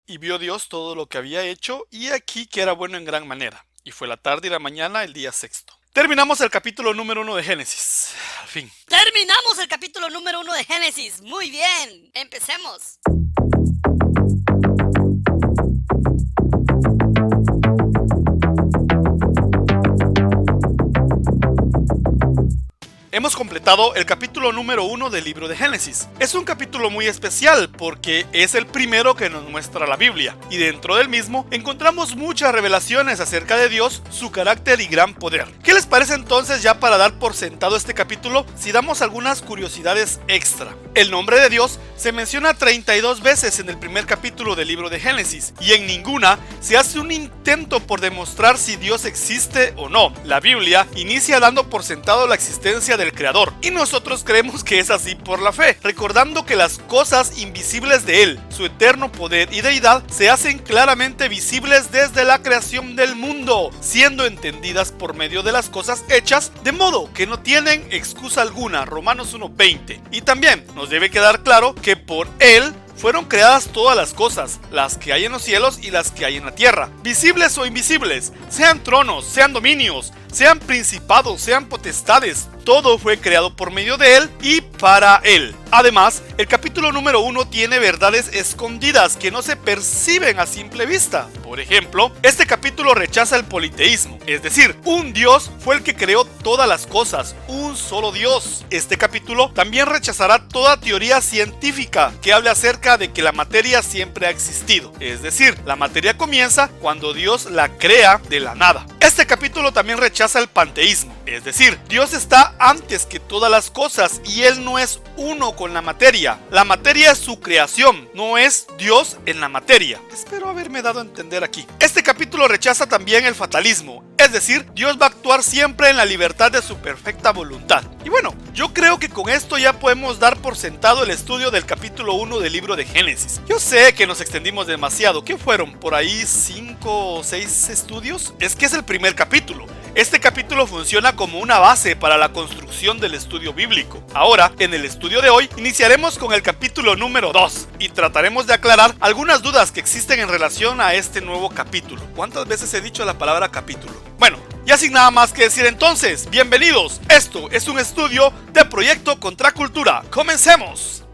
Y vio Dios todo lo que había hecho, y aquí que era bueno en gran manera. Y fue la tarde y la mañana el día sexto. Terminamos el capítulo número 1 de Génesis. Al fin. Terminamos el capítulo número 1 de Génesis. Muy bien, empecemos. Hemos completado el capítulo número 1 del libro de Génesis. Es un capítulo muy especial porque es el primero que nos muestra la Biblia, y dentro del mismo encontramos muchas revelaciones acerca de Dios, su carácter y gran poder. ¿Qué les parece entonces, ya para dar por sentado este capítulo, si damos algunas curiosidades extra? El nombre de Dios se menciona 32 veces en el primer capítulo del libro de Génesis, y en ninguna se hace un intento por demostrar si Dios existe o no. La Biblia inicia dando por sentado la existencia del Creador, y nosotros creemos que es así por la fe, recordando que las cosas invisibles de Él, su eterno poder y deidad, se hacen claramente visibles desde la creación del mundo, siendo entendidas por medio de las cosas hechas, de modo que no tienen excusa alguna. Romanos 1:20. Y también nos debe quedar claro que por Él fueron creadas todas las cosas, las que hay en los cielos y las que hay en la tierra, visibles o invisibles, sean tronos, sean dominios, sean principados, sean potestades. Todo fue creado por medio de Él y para Él. Además, el capítulo número 1 tiene verdades escondidas que no se perciben a simple vista. Por ejemplo, este capítulo rechaza el politeísmo, es decir, un Dios fue el que creó todas las cosas, un solo Dios. Este capítulo también rechazará toda teoría científica que hable acerca de que la materia siempre ha existido, es decir, la materia comienza cuando Dios la crea de la nada. Este capítulo también rechaza el panteísmo, es decir, Dios está antes que todas las cosas y Él no es uno con la materia. La materia es su creación, no es Dios en la materia. Espero haberme dado a entender aquí. Este capítulo rechaza también el fatalismo, es decir, Dios va a actuar siempre en la libertad de su perfecta voluntad. Y bueno, yo creo que con esto ya podemos dar por sentado el estudio del capítulo 1 del libro de Génesis. Yo sé que nos extendimos demasiado. ¿Qué fueron? ¿Por ahí 5 o 6 estudios? Es que es el primer capítulo. Este capítulo funciona como una base para la construcción del estudio bíblico. Ahora, en el estudio de hoy, iniciaremos con el capítulo número 2 y trataremos de aclarar algunas dudas que existen en relación a este nuevo capítulo. ¿Cuántas veces he dicho la palabra capítulo? Bueno, ya sin nada más que decir entonces, bienvenidos. Esto es un estudio de Proyecto Contracultura. ¡Comencemos!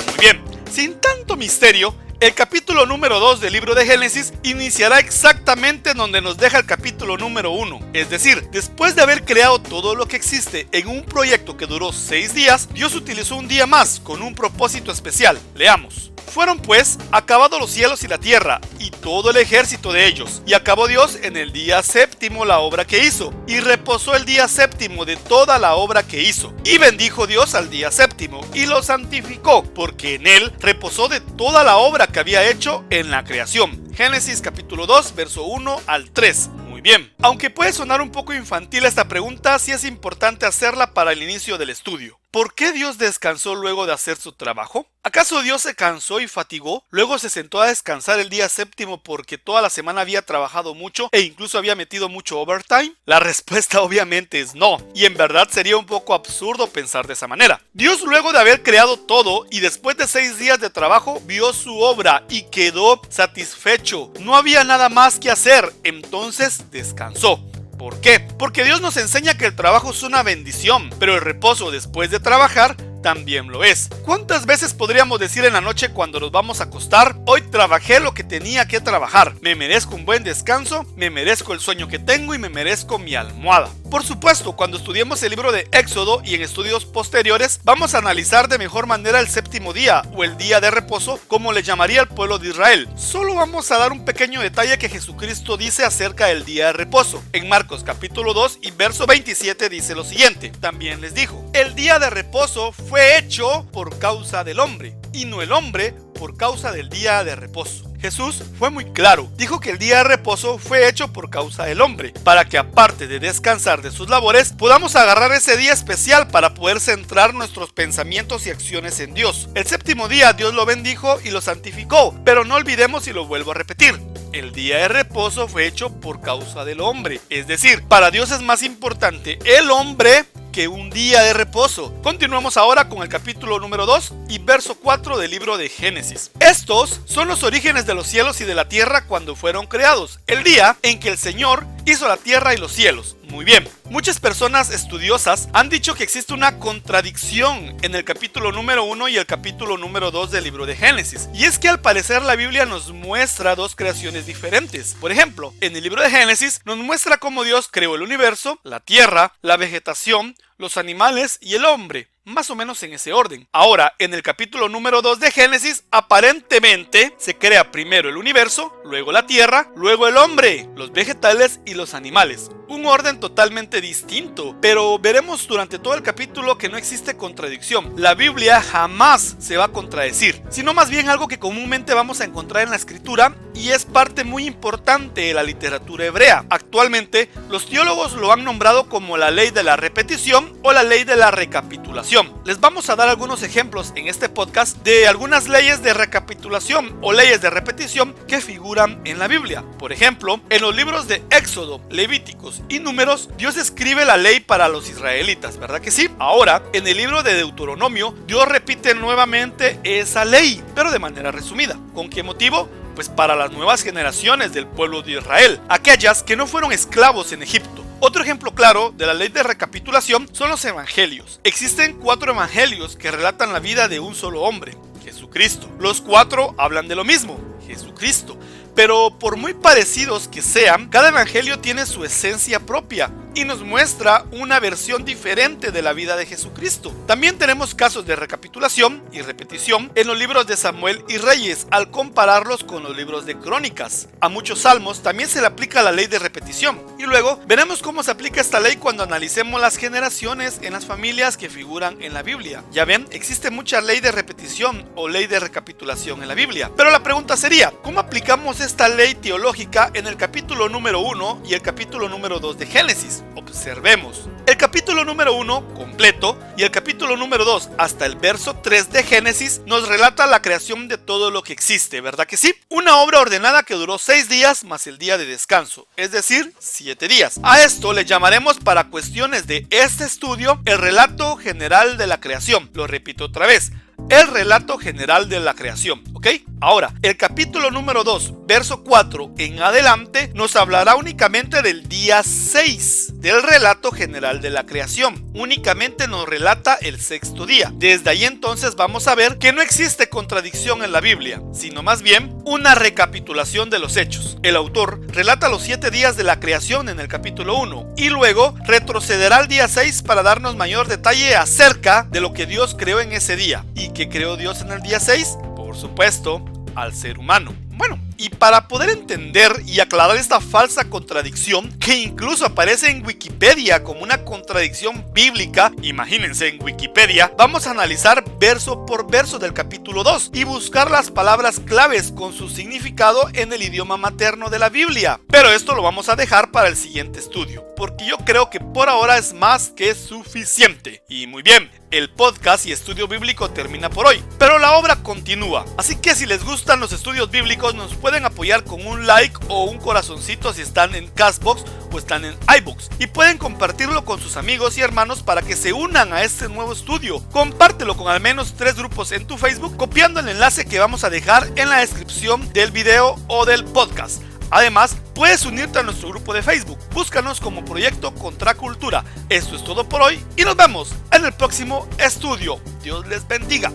Muy bien, sin tanto misterio, el capítulo número 2 del libro de Génesis iniciará exactamente en donde nos deja el capítulo número 1. Es decir, después de haber creado todo lo que existe en un proyecto que duró 6 días, Dios utilizó un día más con un propósito especial. Leamos. Fueron pues acabados los cielos y la tierra, y todo el ejército de ellos. Y acabó Dios en el día séptimo la obra que hizo, y reposó el día séptimo de toda la obra que hizo. Y bendijo Dios al día séptimo, y lo santificó, porque en él reposó de toda la obra que había hecho en la creación. Génesis capítulo 2, verso 1 al 3. Muy bien. Aunque puede sonar un poco infantil esta pregunta, sí es importante hacerla para el inicio del estudio. ¿Por qué Dios descansó luego de hacer su trabajo? ¿Acaso Dios se cansó y fatigó? Luego se sentó a descansar el día séptimo porque toda la semana había trabajado mucho e incluso había metido mucho overtime. La respuesta obviamente es no, y en verdad sería un poco absurdo pensar de esa manera. Dios, luego de haber creado todo y después de 6 días de trabajo, vio su obra y quedó satisfecho. No había nada más que hacer, entonces descansó. ¿Por qué? Porque Dios nos enseña que el trabajo es una bendición, pero el reposo después de trabajar también lo es. ¿Cuántas veces podríamos decir en la noche cuando nos vamos a acostar: hoy trabajé lo que tenía que trabajar, me merezco un buen descanso, me merezco el sueño que tengo y me merezco mi almohada? Por supuesto, cuando estudiemos el libro de Éxodo y en estudios posteriores, vamos a analizar de mejor manera el séptimo día o el día de reposo, como le llamaría el pueblo de Israel. Solo vamos a dar un pequeño detalle que Jesucristo dice acerca del día de reposo. En Marcos capítulo 2 y verso 27 dice lo siguiente: también les dijo, el día de reposo fue hecho por causa del hombre, y no el hombre por causa del día de reposo. Jesús fue muy claro, dijo que el día de reposo fue hecho por causa del hombre, para que aparte de descansar de sus labores, podamos agarrar ese día especial para poder centrar nuestros pensamientos y acciones en Dios. El séptimo día Dios lo bendijo y lo santificó, pero no olvidemos, y lo vuelvo a repetir, el día de reposo fue hecho por causa del hombre. Es decir, para Dios es más importante el hombre que un día de reposo. Continuamos ahora con el capítulo número 2 y verso 4 del libro de Génesis. Estos son los orígenes de los cielos y de la tierra cuando fueron creados, el día en que el Señor hizo la tierra y los cielos. Muy bien, muchas personas estudiosas han dicho que existe una contradicción en el capítulo número 1 y el capítulo número 2 del libro de Génesis. Y es que al parecer la Biblia nos muestra dos creaciones diferentes. Por ejemplo, en el libro de Génesis nos muestra cómo Dios creó el universo, la tierra, la vegetación, los animales y el hombre. Más o menos en ese orden. Ahora, en el capítulo número 2 de Génesis, aparentemente se crea primero el universo, luego la tierra, luego el hombre, los vegetales y los animales. Un orden totalmente distinto, pero veremos durante todo el capítulo que no existe contradicción. La Biblia jamás se va a contradecir, sino más bien algo que comúnmente vamos a encontrar en la escritura y es parte muy importante de la literatura hebrea. Actualmente, los teólogos lo han nombrado como la ley de la repetición o la ley de la recapitulación. Les vamos a dar algunos ejemplos en este podcast de algunas leyes de recapitulación o leyes de repetición que figuran en la Biblia. Por ejemplo, en los libros de Éxodo, Levíticos y Números, Dios escribe la ley para los israelitas, ¿verdad que sí? Ahora, en el libro de Deuteronomio, Dios repite nuevamente esa ley, pero de manera resumida. ¿Con qué motivo? Pues para las nuevas generaciones del pueblo de Israel, aquellas que no fueron esclavos en Egipto. Otro ejemplo claro de la ley de recapitulación son los evangelios. Existen 4 evangelios que relatan la vida de un solo hombre, Jesucristo. Los 4 hablan de lo mismo, Jesucristo. Pero por muy parecidos que sean, cada evangelio tiene su esencia propia y nos muestra una versión diferente de la vida de Jesucristo. También tenemos casos de recapitulación y repetición en los libros de Samuel y Reyes al compararlos con los libros de Crónicas. A muchos salmos también se le aplica la ley de repetición. Y luego veremos cómo se aplica esta ley cuando analicemos las generaciones en las familias que figuran en la Biblia. Ya ven, existe mucha ley de repetición o ley de recapitulación en la Biblia. Pero la pregunta sería, ¿cómo aplicamos esta ley teológica en el capítulo número 1 y el capítulo número 2 de Génesis? Observemos. El capítulo número 1 completo y el capítulo número 2 hasta el verso 3 de Génesis nos relata la creación de todo lo que existe, ¿verdad que sí? Una obra ordenada que duró 6 días más el día de descanso, es decir, 7 días. A esto le llamaremos para cuestiones de este estudio el relato general de la creación. Lo repito otra vez. El relato general de la creación, ¿ok? Ahora, el capítulo número 2, verso 4 en adelante, nos hablará únicamente del día 6 del relato general de la creación. Únicamente nos relata el 6º día. Desde ahí entonces vamos a ver que no existe contradicción en la Biblia, sino más bien una recapitulación de los hechos. El autor relata los 7 días de la creación en el capítulo 1 y luego retrocederá al día 6 para darnos mayor detalle acerca de lo que Dios creó en ese día. ¿Y qué creó Dios en el día 6? Por supuesto, al ser humano. Bueno, y para poder entender y aclarar esta falsa contradicción que incluso aparece en Wikipedia como una contradicción bíblica, imagínense en Wikipedia, vamos a analizar verso por verso del capítulo 2 y buscar las palabras claves con su significado en el idioma materno de la Biblia. Pero esto lo vamos a dejar para el siguiente estudio, porque yo creo que por ahora es más que suficiente. Y muy bien, el podcast y estudio bíblico termina por hoy, pero la obra continúa. Así que si les gustan los estudios bíblicos, nos pueden apoyar con un like o un corazoncito si están en Castbox o están en iBooks. Y pueden compartirlo con sus amigos y hermanos para que se unan a este nuevo estudio. Compártelo con al menos 3 grupos en tu Facebook, copiando el enlace que vamos a dejar en la descripción del video o del podcast. Además, puedes unirte a nuestro grupo de Facebook. Búscanos como Proyecto Contracultura. Esto es todo por hoy y nos vemos en el próximo estudio. Dios les bendiga.